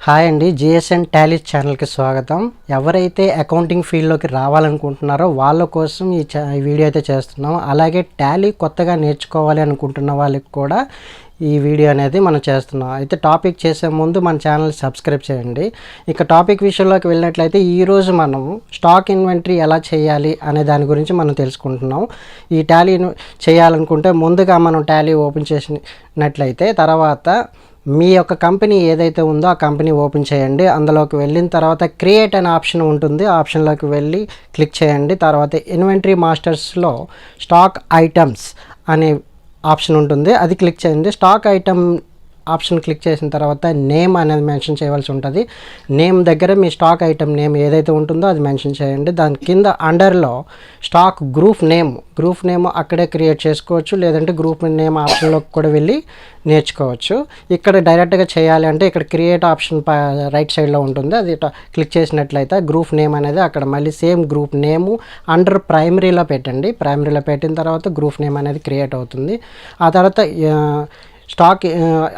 Hi అండి, GSN Tally ఛానల్కి స్వాగతం. ఎవరైతే అకౌంటింగ్ ఫీల్డ్లోకి రావాలనుకుంటున్నారో వాళ్ళ కోసం ఈ వీడియో అయితే చేస్తున్నాం. అలాగే టాలీ కొత్తగా నేర్చుకోవాలి అనుకుంటున్న వాళ్ళకి కూడా ఈ వీడియో అనేది మనం చేస్తున్నాం. అయితే టాపిక్ చేసే ముందు మన ఛానల్ సబ్స్క్రైబ్ చేయండి. ఇక టాపిక్ విషయంలోకి వెళ్ళినట్లయితే ఈరోజు మనం స్టాక్ ఇన్వెంటరీ ఎలా చేయాలి అనే దాని గురించి మనం తెలుసుకుంటున్నాం. ఈ టాలీ చేయాలనుకుంటే ముందుగా మనం టాలీ ఓపెన్ చేసినట్లయితే తర్వాత మీ యొక్క కంపెనీ ఏదైతే ఉందో ఆ కంపెనీ ఓపెన్ చేయండి. అందులోకి వెళ్ళిన తర్వాత క్రియేట్ అనే ఆప్షన్ ఉంటుంది. ఆప్షన్లోకి వెళ్ళి క్లిక్ చేయండి. తర్వాత ఇన్వెంటరీ మాస్టర్స్లో స్టాక్ ఐటమ్స్ అనే ఆప్షన్ ఉంటుంది, అది క్లిక్ చేయండి. స్టాక్ ఐటమ్ ఆప్షన్ క్లిక్ చేసిన తర్వాత నేమ్ అనేది మెన్షన్ చేయవలసి ఉంటుంది. నేమ్ దగ్గర మీ స్టాక్ ఐటమ్ నేమ్ ఏదైతే ఉంటుందో అది మెన్షన్ చేయండి. దాని కింద అండర్లో స్టాక్ గ్రూప్ నేమ్ అక్కడే క్రియేట్ చేసుకోవచ్చు, లేదంటే గ్రూప్ నేమ్ ఆప్షన్లోకి కూడా వెళ్ళి నేర్చుకోవచ్చు. ఇక్కడ డైరెక్ట్గా చేయాలి అంటే ఇక్కడ క్రియేట్ ఆప్షన్ రైట్ సైడ్లో ఉంటుంది, అది క్లిక్ చేసినట్లయితే గ్రూప్ నేమ్ అనేది అక్కడ మళ్ళీ సేమ్ గ్రూప్ నేము అండర్ ప్రైమరీలో పెట్టండి. ప్రైమరీలో పెట్టిన తర్వాత గ్రూప్ నేమ్ అనేది క్రియేట్ అవుతుంది. ఆ తర్వాత స్టాక్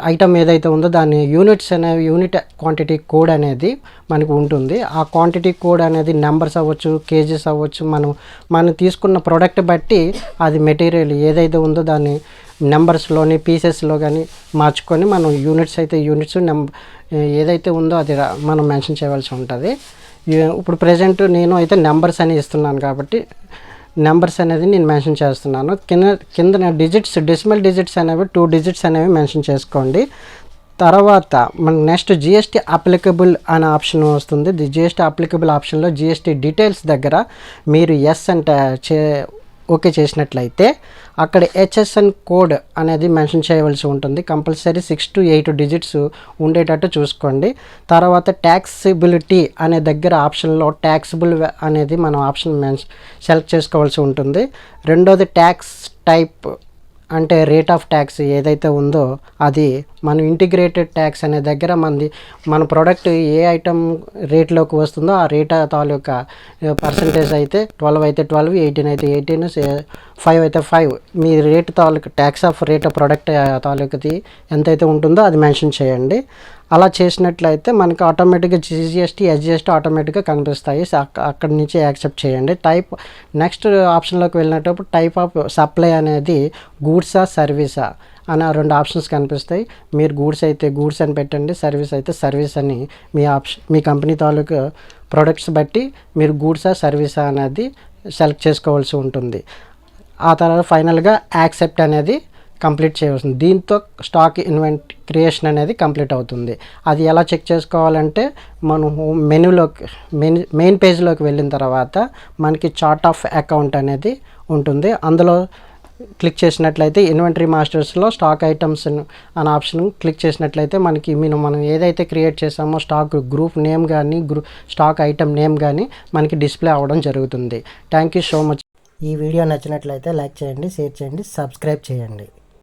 ఐటమ్ ఏదైతే ఉందో దాని యూనిట్స్ అనేవి యూనిట్ క్వాంటిటీ కోడ్ అనేది మనకు ఉంటుంది. ఆ క్వాంటిటీ కోడ్ అనేది నెంబర్స్ అవ్వచ్చు, కేజీస్ అవ్వచ్చు, మనం తీసుకున్న ప్రోడక్ట్ బట్టి అది మెటీరియల్ ఏదైతే ఉందో దాన్ని నెంబర్స్లోని పీసెస్లో కానీ మార్చుకొని మనం యూనిట్స్ ఏదైతే ఉందో అది మనం మెన్షన్ చేయవలసి ఉంటుంది. ఇప్పుడు ప్రజెంట్ నేను అయితే నెంబర్స్ అని ఇస్తున్నాను కాబట్టి నెంబర్స్ అనేది నేను మెన్షన్ చేస్తున్నాను. కింద డెసిమల్ డిజిట్స్ అనేవి 2 డిజిట్స్ అనేవి మెన్షన్ చేసుకోండి. తర్వాత మనకు నెక్స్ట్ జిఎస్టీ అప్లికబుల్ అనే ఆప్షన్ వస్తుంది. జిఎస్టీ అప్లికబుల్ ఆప్షన్లో జిఎస్టీ డీటెయిల్స్ దగ్గర మీరు ఎస్ అంటే ఓకే చేసినట్లయితే అక్కడ హెచ్ఎస్ఎన్ కోడ్ అనేది మెన్షన్ చేయవలసి ఉంటుంది. కంపల్సరీ 6 to 8 డిజిట్స్ ఉండేటట్టు చూసుకోండి. తర్వాత ట్యాక్సిబిలిటీ అనే దగ్గర ఆప్షన్లో ట్యాక్సిబుల్ అనేది మనం ఆప్షన్ సెలెక్ట్ చేసుకోవాల్సి ఉంటుంది. రెండోది ట్యాక్స్ టైప్ అంటే రేట్ ఆఫ్ ట్యాక్స్ ఏదైతే ఉందో అది మనం ఇంటిగ్రేటెడ్ ట్యాక్స్ అనే దగ్గర మన ప్రోడక్ట్ ఏ ఐటమ్ రేట్లోకి వస్తుందో ఆ రేట్ తాలూకా పర్సంటేజ్ అయితే 12 అయితే 12, 18 అయితే 18, 5 అయితే 5 మీ రేట్ తాలూకా ట్యాక్స్ ఆఫ్ రేట్ ప్రోడక్ట్ తాలూకాది ఎంతైతే ఉంటుందో అది మెన్షన్ చేయండి. అలా చేసినట్లయితే మనకి ఆటోమేటిక్గా జిఎస్టీ ఎస్జిఎస్టీ ఆటోమేటిక్గా కనిపిస్తాయి. అక్కడి నుంచి యాక్సెప్ట్ చేయండి. నెక్స్ట్ ఆప్షన్లోకి వెళ్ళినప్పుడు టైప్ ఆఫ్ సప్లై అనేది గూడ్సా సర్వీసా అనే 2 ఆప్షన్స్ కనిపిస్తాయి. మీరు గూడ్స్ అయితే గూడ్స్ అని పెట్టండి, సర్వీస్ అయితే సర్వీస్ అని మీ కంపెనీ తాలూకా ప్రొడక్ట్స్ బట్టి మీరు గూడ్సా సర్వీసా అనేది సెలెక్ట్ చేసుకోవాల్సి ఉంటుంది. ఆ తర్వాత ఫైనల్గా యాక్సెప్ట్ అనేది కంప్లీట్ చేయవలసింది. దీంతో స్టాక్ క్రియేషన్ అనేది కంప్లీట్ అవుతుంది. అది ఎలా చెక్ చేసుకోవాలంటే మనం మెయిన్ పేజ్లోకి వెళ్ళిన తర్వాత మనకి చార్ట్ ఆఫ్ అకౌంట్ అనేది ఉంటుంది. అందులో క్లిక్ చేసినట్లయితే ఇన్వెంటరీ మాస్టర్స్లో స్టాక్ ఐటమ్స్ అనే ఆప్షన్ క్లిక్ చేసినట్లయితే మనకి మనం ఏదైతే క్రియేట్ చేసామో స్టాక్ గ్రూప్ నేమ్ కానీ స్టాక్ ఐటమ్ నేమ్ కానీ మనకి డిస్ప్లే అవ్వడం జరుగుతుంది. Thank you so much. ఈ వీడియో నచ్చినట్లయితే లైక్ చేయండి, షేర్ చేయండి, సబ్స్క్రైబ్ చేయండి.